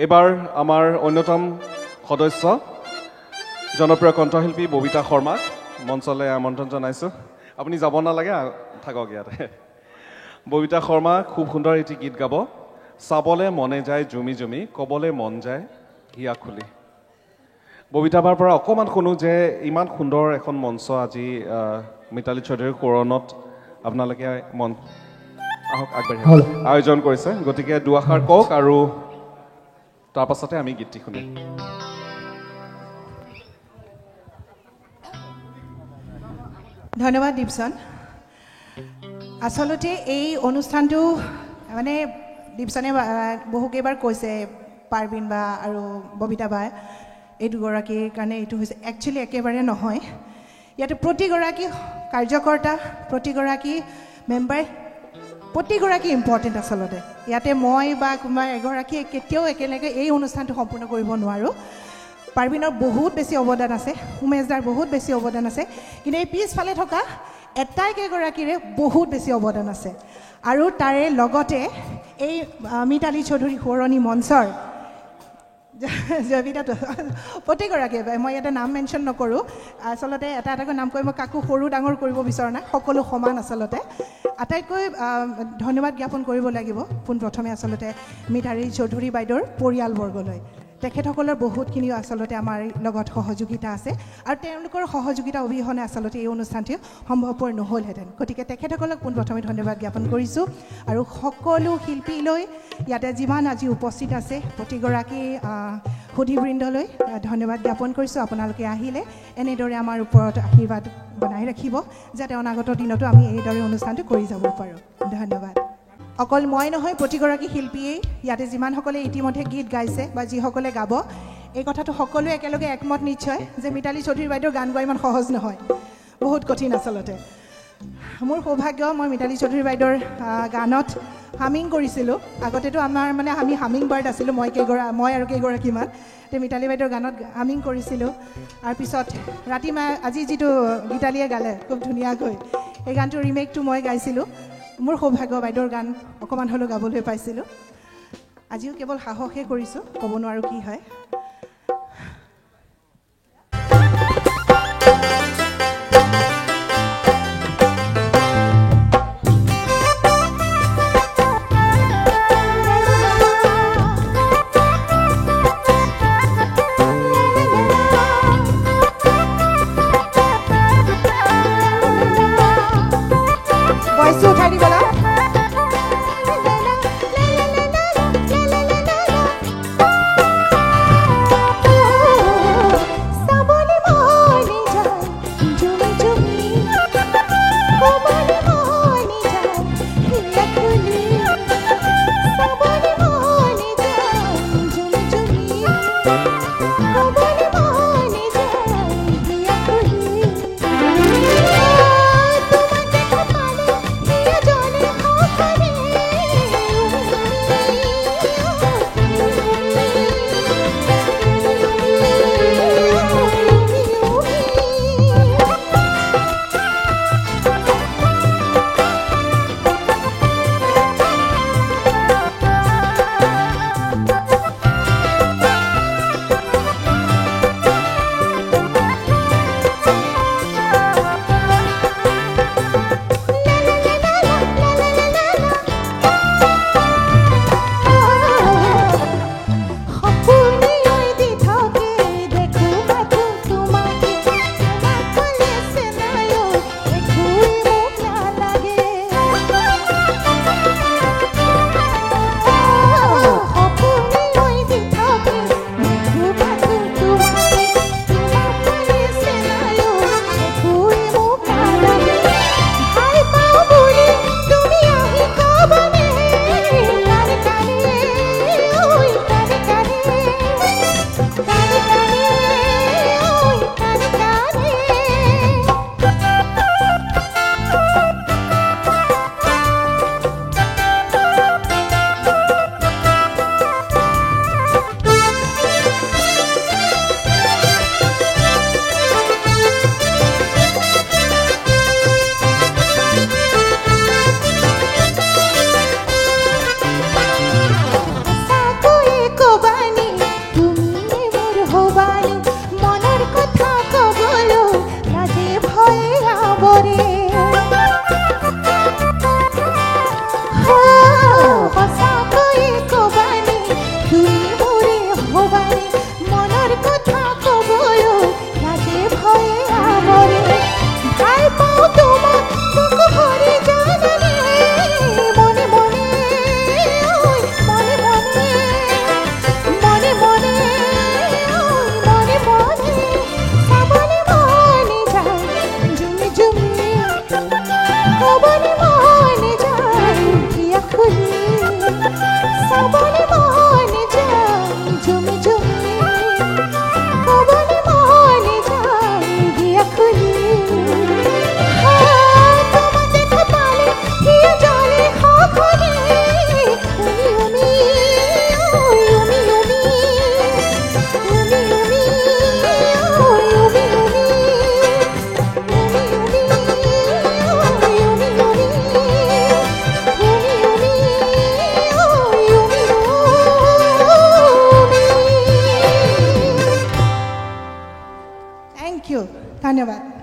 এবাৰ আমাৰ অন্যতম সদস্য জনপ্ৰিয় কণ্ঠশিল্পী ববিতা শৰ্মাক মঞ্চলৈ আমন্ত্ৰণ জনাইছোঁ। আপুনি যাব নালাগে, থাকক ইয়াতে। ববিতা শৰ্মা খুব সুন্দৰ এটি গীত গাব, চাবলৈ মনে যায় জুমি জুমি, ক'বলৈ মন যায় হিয়া খুলি। ববিতাবাৰ পৰা অকণমান শুনো যে ইমান সুন্দৰ এখন মঞ্চ আজি মিতালী চৌধুৰীৰ সোঁৱৰণত আপোনালোকে আহক আগবাঢ়ি আয়োজন কৰিছে, গতিকে দুআষাৰ কওক আৰু তাৰ পাছতে আমি গীতটি শুনিম। ধন্যবাদ দীপচন। আচলতে এই অনুষ্ঠানটো মানে দীপচনে বহুকেইবাৰ কৈছে, পাৰ্বিন বা আৰু ববিতা বাই এই দুগৰাকীৰ কাৰণে এইটো হৈছে, একচুৱেলি একেবাৰে নহয়। ইয়াতে প্ৰতিগৰাকী কাৰ্যকৰ্তা, প্ৰতিগৰাকী মেম্বাৰ, প্ৰতিগৰাকী ইম্পৰ্টেণ্ট। আচলতে ইয়াতে মই বা কোনোবা এগৰাকীয়ে কেতিয়াও একেলগে এই অনুষ্ঠানটো সম্পূৰ্ণ কৰিব নোৱাৰোঁ। পাৰ্বিনৰ বহুত বেছি অৱদান আছে, উমেশদাৰ বহুত বেছি অৱদান আছে, কিন্তু এই পিছফালে থকা এটাইকেইগৰাকীৰে বহুত বেছি অৱদান আছে। আৰু তাৰে লগতে এই মিতালী চৌধুৰী সোঁৱৰণি মঞ্চৰ জয়বিতাটো প্ৰতিগৰাকীয়ে, মই ইয়াতে নাম মেনশ্যন নকৰোঁ, আচলতে এটা এটাকৈ নাম কৰি মই কাকো সৰু ডাঙৰ কৰিব বিচৰা নাই, সকলো সমান। আচলতে আটাইতকৈ ধন্যবাদ জ্ঞাপন কৰিব লাগিব পোনপ্ৰথমে আচলতে মিতালী চৌধুৰী বাইদেউৰ পৰিয়ালবৰ্গলৈ। তেখেতসকলৰ বহুতখিনি আচলতে আমাৰ লগত সহযোগিতা আছে, আৰু তেওঁলোকৰ সহযোগিতা অবিহনে আচলতে এই অনুষ্ঠানটি সম্ভৱপৰ নহ'লহেঁতেন। গতিকে তেখেতসকলক পোনপ্ৰথমে ধন্যবাদ জ্ঞাপন কৰিছোঁ। আৰু সকলো শিল্পীলৈ ইয়াতে যিমান আজি উপস্থিত আছে প্ৰতিগৰাকী সুধীবৃন্দলৈ ধন্যবাদ জ্ঞাপন কৰিছোঁ। আপোনালোকে আহিলে এনেদৰে আমাৰ ওপৰত আশীৰ্বাদ বনাই ৰাখিব, যাতে অনাগত দিনতো আমি এইদৰে অনুষ্ঠানটো কৰি যাব পাৰোঁ। ধন্যবাদ। অকল মই নহয়, প্ৰতিগৰাকী শিল্পীয়েই ইয়াতে যিমানসকলে ইতিমধ্যে গীত গাইছে বা যিসকলে গাব, এই কথাটো সকলোৱে একেলগে একমত নিশ্চয় যে মিতালী চৌধুৰী বাইদেউৰ গান গোৱা ইমান সহজ নহয়, বহুত কঠিন। আচলতে মোৰ সৌভাগ্য, মই মিতালী চৌধুৰী বাইদেউৰ গানত হামিং কৰিছিলোঁ। আগতেতো আমাৰ মানে আমি হামিং বাৰ্ড আছিলোঁ, মই আৰু কেইগৰাকীমান মিতালী বাইদেউৰ গানত হামিং কৰিছিলোঁ। তাৰপিছত আজি যিটো গীতালীয়ে গালে খুব ধুনীয়াকৈ, সেই গানটোৰ ৰিমেকটো মই গাইছিলোঁ। মোৰ সৌভাগ্য বাইদেউৰ গান অকণমান হ'লেও গাবলৈ পাইছিলোঁ। আজিও কেৱল সাহসে কৰিছোঁ, ক'ব নোৱাৰোঁ কি হয়। ইউ ধন্যবাদ